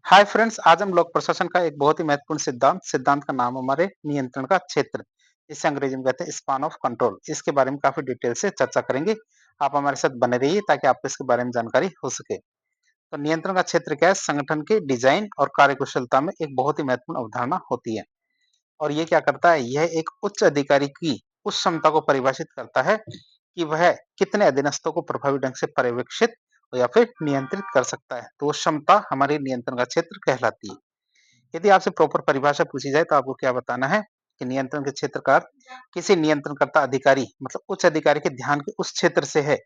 Hi friends, आज हम लोग प्रशासन का एक बहुत ही महत्वपूर्ण सिद्धांत का नाम हमारे नियंत्रण का क्षेत्र, इसे अंग्रेजी में कहते हैं स्पान ऑफ कंट्रोल। इसके बारे में काफी डिटेल से चर्चा करेंगे। आप हमारे साथ बने रहिए ताकि आपको इसके बारे में जानकारी हो सके। तो नियंत्रण का क्षेत्र क्या है? संगठन के डिजाइन और कार्यकुशलता में एक बहुत ही महत्वपूर्ण अवधारणा होती है। और ये क्या करता है? यह एक उच्च अधिकारी की उस क्षमता को परिभाषित करता है कि वह कितने अधीनस्थों को प्रभावी ढंग से पर्यवेक्षित या फिर नियंत्रित कर सकता है। तो वो क्षमता हमारे नियंत्रण का क्षेत्र कहलाती है। यदि आपसे प्रॉपर परिभाषा पूछी जाए तो आपको क्या बताना है कि नियंत्रण के क्षेत्र का अर्थ किसी नियंत्रणकर्ता अधिकारी मतलब उच्च अधिकारी के ध्यान के उस क्षेत्र से है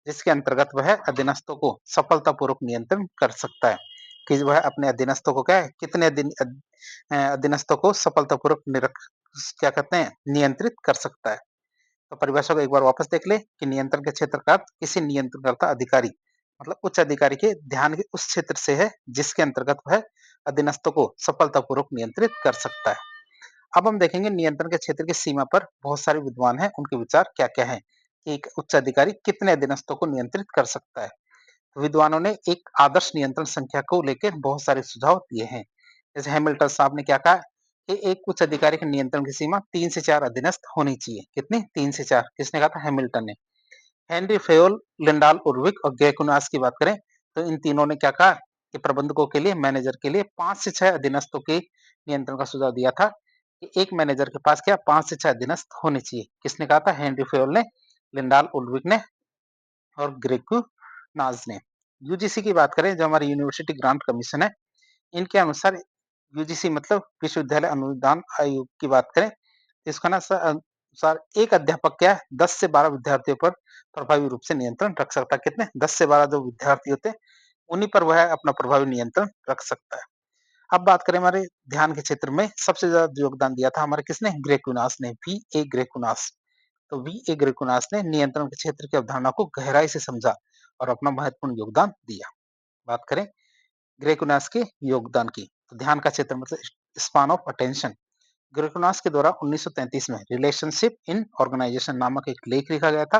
जिसके अंतर्गत वह अधीनस्थों को सफलतापूर्वक नियंत्रण कर सकता है। कि वह अपने अधीनस्थों को क्या है, कितने अधीनस्थों को सफलतापूर्वक क्या कहते हैं, नियंत्रित कर सकता है। तो परिभाषा को एक बार वापस देख ले कि नियंत्रण के क्षेत्र का अर्थ किसी नियंत्रणकर्ता अधिकारी मतलब उच्च अधिकारी के ध्यान के उस क्षेत्र से है जिसके अंतर्गत वह अधीनस्थों को सफलतापूर्वक नियंत्रित कर सकता है। अब हम देखेंगे नियंत्रण के क्षेत्र की सीमा पर बहुत सारे विद्वान हैं, उनके विचार क्या क्या हैं कि एक उच्च अधिकारी कितने अधीनस्थों को नियंत्रित कर सकता है। तो विद्वानों ने एक आदर्श नियंत्रण संख्या को लेकर बहुत सारे सुझाव दिए हैं। जैसे हैमिल्टन साहब ने क्या कहा कि एक उच्च अधिकारी के नियंत्रण की सीमा 3 से 4 अधीनस्थ होनी चाहिए। कितनी? 3 से 4। किसने कहा था? हैमिल्टन ने। हेनरी फेयोल, लिंडाल उर्विक और गैकुनास की बात करें तो इन तीनों ने क्या कहा कि प्रबंधकों के लिए, मैनेजर के लिए 5 से 6 अधीनस्थों के नियंत्रण का सुझाव दिया था कि एक मैनेजर के पास क्या 5 से 6 अधीनस्थ होने चाहिए। किसने कहा था? हेनरी फेयोल ने, लिंडाल उर्विक ने और ग्रेकू नाज ने। यूजीसी की बात करें, जो हमारी यूनिवर्सिटी ग्रांट कमीशन है, इनके अनुसार यूजीसी मतलब विश्वविद्यालय अनुदान आयोग की बात करें तो इसका ना अनुसार एक अध्यापक क्या है 10 से 12 विद्यार्थियों पर प्रभावी रूप से नियंत्रण रख सकता है। कितने? 10 से 12 जो विद्यार्थी होते हैं उन्हीं पर वह अपना प्रभावी नियंत्रण रख सकता है। अब बात करें हमारे ध्यान के क्षेत्र में सबसे ज्यादा योगदान दिया था हमारे किसने? ग्रेकुनास ने, वी ए ग्रेकुनास। तो वी ए ग्रेकुनास ने नियंत्रण के क्षेत्र की अवधारणा को गहराई से समझा और अपना महत्वपूर्ण योगदान दिया। बात करें ग्रेकुनास के योगदान की तो ध्यान का क्षेत्र मतलब स्पान ऑफ अटेंशन। ग्रेकुनास के द्वारा 1933 में रिलेशनशिप इन ऑर्गेनाइजेशन नामक एक लेख लिखा गया था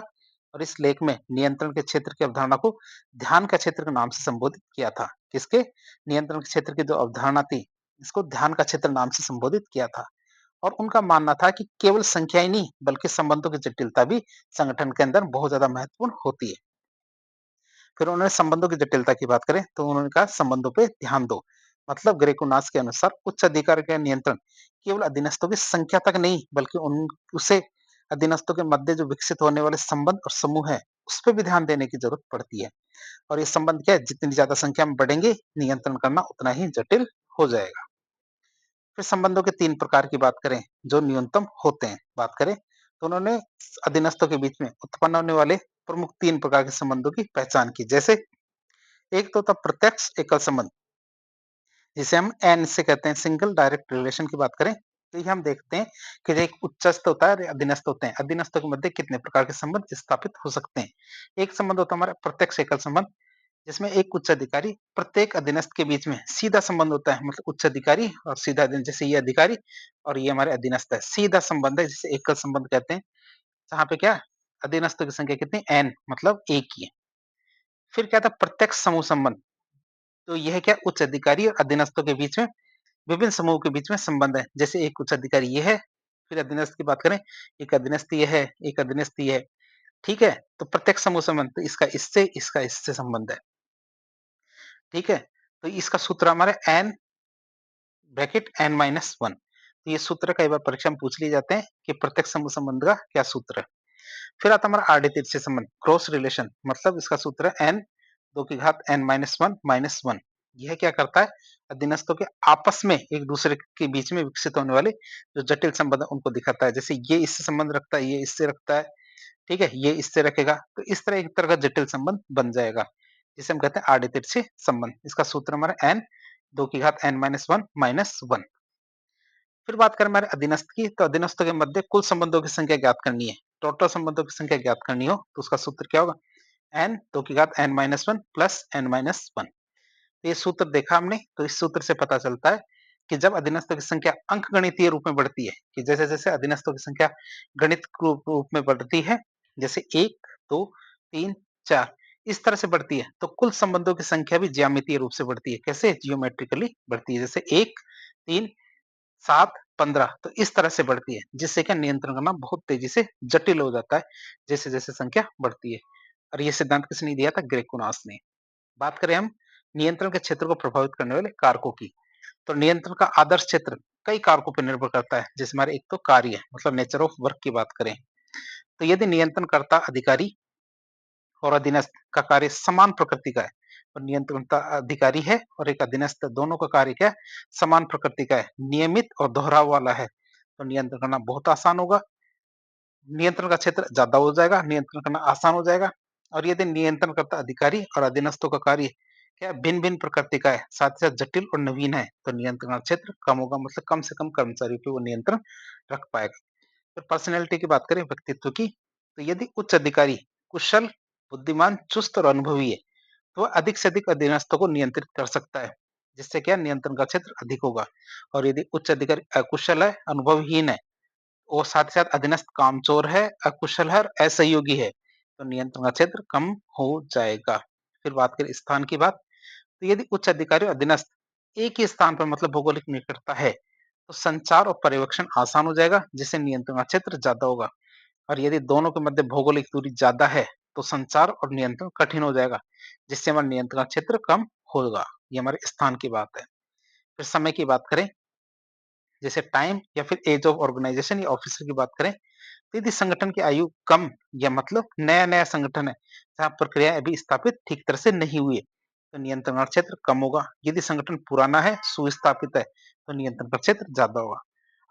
और इस लेख में नियंत्रण के क्षेत्र की अवधारणा को ध्यान का क्षेत्र के नाम से संबोधित किया था। किसके? नियंत्रण के क्षेत्र की जो अवधारणा थी इसको ध्यान का क्षेत्र नाम से संबोधित किया था। और उनका मानना था कि केवल संख्या ही नहीं बल्कि संबंधों की जटिलता भी संगठन के अंदर बहुत ज्यादा महत्वपूर्ण होती है। फिर उन्होंने संबंधों की जटिलता की बात करें तो उन्होंने कहा संबंधों पे ध्यान दो। मतलब ग्रेकुनास के अनुसार उच्च अधिकार का नियंत्रण केवल अधीनस्थों की संख्या तक नहीं बल्कि उन उसे अधीनस्थों के मध्य जो विकसित होने वाले संबंध और समूह है उस पर भी ध्यान देने की जरूरत पड़ती है। और ये संबंध क्या है, जितनी ज्यादा संख्या में बढ़ेंगे नियंत्रण करना उतना ही जटिल हो जाएगा। फिर संबंधों के 3 प्रकार की बात करें जो न्यूनतम होते हैं, बात करें तो उन्होंने अधीनस्थों के बीच में उत्पन्न होने वाले प्रमुख 3 प्रकार के संबंधों की पहचान की। जैसे एक तो था प्रत्यक्ष एकल संबंध जिसे हम एन से कहते हैं, सिंगल डायरेक्ट रिलेशन की बात करें तो ये हम देखते हैं कि जो एक उच्चस्थ होता है और अधीनस्थ होते हैं, अधीनस्थों के मध्य कितने प्रकार के संबंध स्थापित हो सकते हैं। एक संबंध होता है हमारा प्रत्यक्ष एकल संबंध जिसमें एक उच्च अधिकारी प्रत्येक अधीनस्थ के बीच में सीधा संबंध होता है। मतलब उच्च अधिकारी और सीधा जैसे ये अधिकारी और ये हमारे अधीनस्थ है, सीधा संबंध है जिसे एकल संबंध कहते हैं। जहाँ पे क्या अधीनस्थों की संख्या कितनी? एन मतलब एक ही है। फिर क्या था? प्रत्यक्ष समूह संबंध। तो यह क्या उच्च अधिकारी और अधीनस्थों के बीच में विभिन्न समूह के बीच में संबंध है। जैसे एक उच्च अधिकारी ये है, फिर अधीनस्थ की बात करें, एक अधीनस्थ ये है, एक अधीनस्थ ये है। ठीक है? तो प्रत्यक्ष समूह संबंध तो इसका इससे संबंध है। ठीक है? तो इसका सूत्र हमारा N bracket N minus one. तो ये सूत्र कई बार परीक्षा में पूछ लिए जाते हैं कि प्रत्यक्ष समूह संबंध का क्या सूत्र है। फिर आता है हमारा आड़े तिरछे संबंध, क्रॉस रिलेशन। मतलब इसका सूत्र है एन 2 की घात N minus one minus one. यह क्या करता है? अधीनस्थों के आपस में एक दूसरे के बीच में विकसित होने वाले जो जटिल संबंध है उनको दिखाता है। जैसे ये इससे संबंध रखता है, ये इससे रखता है, ठीक है, ये इससे रखेगा, तो इस तरह एक तरह का जटिल संबंध बन जाएगा जिसे हम कहते हैं आड़े तिरछे संबंध। इसका सूत्र हमारा एन 2 की घात N minus one minus one. फिर बात करें हमारे अधीनस्थ की तो अधीनस्थों के मध्य कुल संबंधों की संख्या ज्ञात करनी है। टोटल संबंधों की संख्या ज्ञात करनी हो तो उसका सूत्र क्या होगा? एन 2 की घात N minus one plus N minus one. ये सूत्र देखा हमने तो इस सूत्र से पता चलता है कि जब अधीनस्थों की संख्या अंकगणितीय रूप में बढ़ती है कि जैसे जैसे अधीनस्थों की संख्या गणित रूप में बढ़ती है, जैसे 1 2 3 4, इस तरह से बढ़ती है, तो कुल संबंधों की संख्या भी ज्यामितीय रूप से बढ़ती है। कैसे? जियोमेट्रिकली बढ़ती है, जैसे 1, 3, 7, 15 तो इस तरह से बढ़ती है, जिससे क्या नियंत्रण करना बहुत तेजी से जटिल हो जाता है, जैसे-जैसे संख्या बढ़ती है। और ये सिद्धांत किसने दिया था? ग्रेकुनास ने। बात करें हम नियंत्रण के क्षेत्र को प्रभावित करने वाले कारकों की, तो नियंत्रण का आदर्श क्षेत्र कई कारकों पर निर्भर करता है, जिसमें हमारे एक तो कार्य मतलब नेचर ऑफ वर्क की बात करें, तो यदि नियंत्रणकर्ता अधिकारी और अधीनस्थ का कार्य समान प्रकृति का है और नियंत्रणकर्ता अधिकारी है और एक अधीनस्थ दोनों का कार्य क्या है? समान प्रकृति का है, नियमित और दोहराव वाला है, तो नियंत्रण करना बहुत आसान होगा। नियंत्रण का क्षेत्र ज्यादा हो जाएगा, नियंत्रण करना आसान हो जाएगा। और यदि नियंत्रणकर्ता अधिकारी और अधीनस्थों का कार्य क्या भिन्न-भिन्न प्रकृति का है, साथ ही साथ जटिल और नवीन है, तो नियंत्रण का क्षेत्र कम होगा, मतलब कम से कम कर्मचारियों पे वो नियंत्रण रख पाएगा। फिर पर्सनैलिटी की बात करें, व्यक्तित्व की, तो यदि उच्च अधिकारी कुशल, बुद्धिमान, चुस्त और अनुभवी है, तो वह अधिक से अधिक अधीनस्थों को नियंत्रित कर सकता है, जिससे क्या नियंत्रण का क्षेत्र अधिक होगा। और यदि उच्च अधिकारी अकुशल है, अनुभवहीन है और साथ ही साथ अधीनस्थ कामचोर है, अकुशल है और असहयोगी है, तो नियंत्रण का क्षेत्र कम हो जाएगा। फिर बात करें स्थान की बात, तो यदि उच्च अधिकारी और अधीनस्थ एक ही स्थान पर मतलब भौगोलिक निकटता है, तो संचार और पर्यवेक्षण आसान हो जाएगा, जिससे नियंत्रण का क्षेत्र ज्यादा होगा। और यदि दोनों के मध्य भौगोलिक दूरी ज्यादा है, तो संचार और नियंत्रण कठिन हो जाएगा, जिससे हमारा नियंत्रण का क्षेत्र कम होगा। ये हमारे स्थान की बात है। फिर समय की बात करें, जैसे टाइम या फिर एज ऑफ ऑर्गेनाइजेशन या ऑफिसर की बात करें, तो यदि संगठन की आयु कम या मतलब नया-नया संगठन है, जहाँ प्रक्रियाएँ अभी स्थापित ठीक तरह से नहीं हुई है, तो नियंत्रण का क्षेत्र कम होगा। यदि संगठन पुराना है, सुस्थापित है, तो नियंत्रण का क्षेत्र ज़्यादा होगा।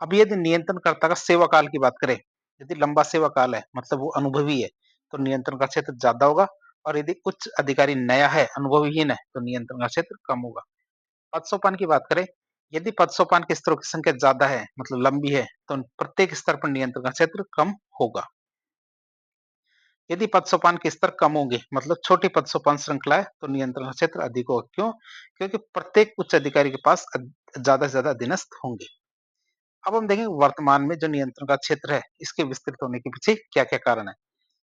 अब यदि नियंत्रणकर्ता का सेवा काल की बात करें, यदि लंबा सेवा काल है, मतलब वो अनुभवी है, तो नियंत्रण का क्षेत्र ज़्यादा होगा। और यदि उच्च अधिकारी नया है, अनुभवहीन है, तो नियंत्रण का क्षेत्र कम होगा। पद-सोपान की बात करें, यदि पद-सोपान के स्तरों की संख्या ज़्यादा है, मतलब लंबी है, तो प्रत्येक स्तर पर नियंत्रण का क्षेत्र कम होगा। यदि पद-सोपान के स्तर कम होंगे, मतलब छोटी पद-सोपान श्रृंखला है, तो नियंत्रण का क्षेत्र अधिक होगा। क्यों? क्योंकि प्रत्येक उच्च अधिकारी के पास ज़्यादा से ज़्यादा अधीनस्थ होंगे। अब हम देखेंगे वर्तमान में जो नियंत्रण का क्षेत्र है, इसके विस्तृत होने के पीछे क्या-क्या कारण है।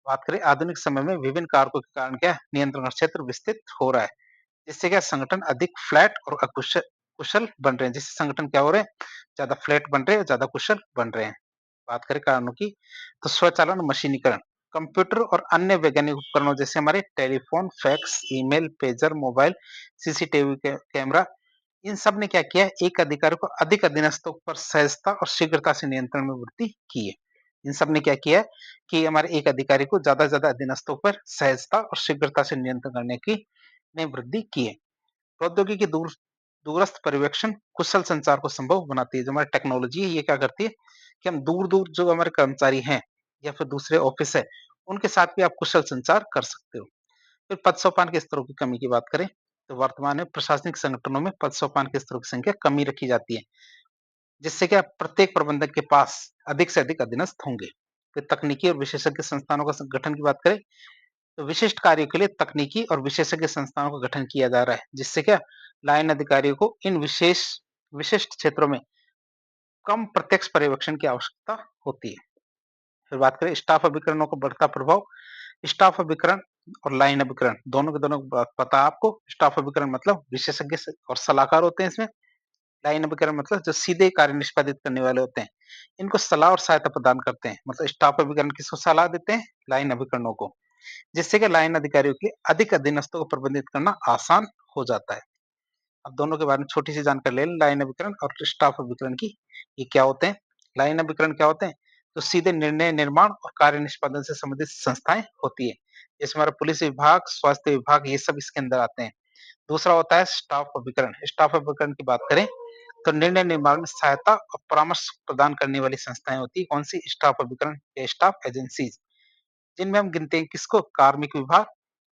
बात करें आधुनिक समय में विभिन्न कारकों के कारण क्या है, नियंत्रण का क्षेत्र विस्तृत हो रहा है। जिससे क्या संगठन अधिक फ्लैट और कुशल बन रहे हैं। जिससे संगठन क्या हो रहे हैं? ज़्यादा फ्लैट बन रहे हैं, ज़्यादा कुशल बन रहे हैं। बात करें कारणों की, तो स्वचालन और मशीनीकरण, कंप्यूटर और अन्य वैज्ञानिक उपकरणों जैसे हमारे telephone, fax, email, pager, mobile, CCTV camera, इन सब ने क्या किया है, एक अधिकारी को अधिक अधीनस्थों पर सहजता और शीघ्रता से नियंत्रण में वृद्धि की है। इन सब ने क्या किया है कि हमारे एक अधिकारी को ज़्यादा से ज़्यादा अधीनस्थों पर सहजता और शीघ्रता से नियंत्रण करने की में वृद्धि की है। प्रौद्योगिकी दूरस्थ पर्यवेक्षण कुशल संचार को संभव बनाती है। जो हमारी टेक्नोलॉजी है, ये क्या करती है कि हम दूर-दूर जो हमारे कर्मचारी हैं या फिर दूसरे ऑफिस है, उनके साथ भी आप कुशल संचार कर सकते हो। फिर पद-सोपान के स्तरों की कमी की बात करें, तो वर्तमान में प्रशासनिक संगठनों में पद-सोपान के स्तरों की संख्या कम ही रखी जाती है, जिससे क्या प्रत्येक प्रबंधक के पास अधिक से अधिक अधीनस्थ होंगे। फिर तकनीकी और विशेषज्ञ संस्थानों का गठन की बात करें, तो विशिष्ट कार्यों के लिए तकनीकी और विशेषज्ञ संस्थानों का गठन किया जा रहा है, जिससे क्या लाइन अधिकारियों को इन विशिष्ट क्षेत्रों में कम प्रत्यक्ष पर्यवेक्षण की आवश्यकता होती है। फिर बात करें स्टाफ अभिकरणों का बढ़ता प्रभाव, स्टाफ अभिकरण और लाइन अभिकरण दोनों के दोनों पता है आपको। स्टाफ अभिकरण मतलब विशेषज्ञ और सलाहकार होते हैं इसमें। लाइन अभिकरण मतलब जो सीधे कार्य निष्पादित करने वाले होते हैं, इनको सलाह और सहायता प्रदान करते हैं। मतलब स्टाफ अभिकरण किसको सलाह देते हैं? लाइन अभिकरणों को, जिससे कि लाइन अधिकारियों के लिए अधिक अधीनस्थों को प्रबंधित करना आसान हो जाता है। अब दोनों के बारे में छोटी सी जानकारी ले लें, लाइन अभिकरण और स्टाफ अभिकरण की। ये क्या होते हैं? लाइन अभिकरण क्या होते हैं? तो सीधे निर्णय निर्माण और कार्य निष्पादन से संबंधित संस्थाएं होती है, जैसे हमारा पुलिस विभाग, स्वास्थ्य विभाग, ये सब इसके अंदर आते हैं। दूसरा होता है स्टाफ अभिकरण। स्टाफ अभिकरण की बात करें, तो निर्णय निर्माण में सहायता और परामर्श प्रदान करने वाली संस्थाएं होती है। कौन सी? स्टाफ अभिकरण या स्टाफ एजेंसीज, जिनमें हम गिनते हैं किसको? कार्मिक विभाग,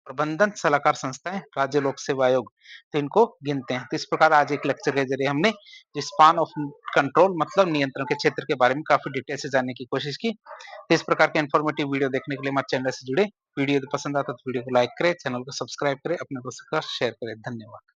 प्रबंधन सलाहकार संस्थाएं, राज्य लोक सेवा आयोग, तो इनको गिनते हैं। तो इस प्रकार आज एक लेक्चर के जरिए हमने स्पान ऑफ कंट्रोल मतलब नियंत्रण के क्षेत्र के बारे में काफी डिटेल से जानने की कोशिश की। तो इस प्रकार के इन्फॉर्मेटिव वीडियो देखने के लिए हमारे चैनल से जुड़े। वीडियो पसंद आता तो वीडियो को लाइक करें, चैनल को सब्सक्राइब करें, अपने दोस्तों के साथ शेयर करें। धन्यवाद।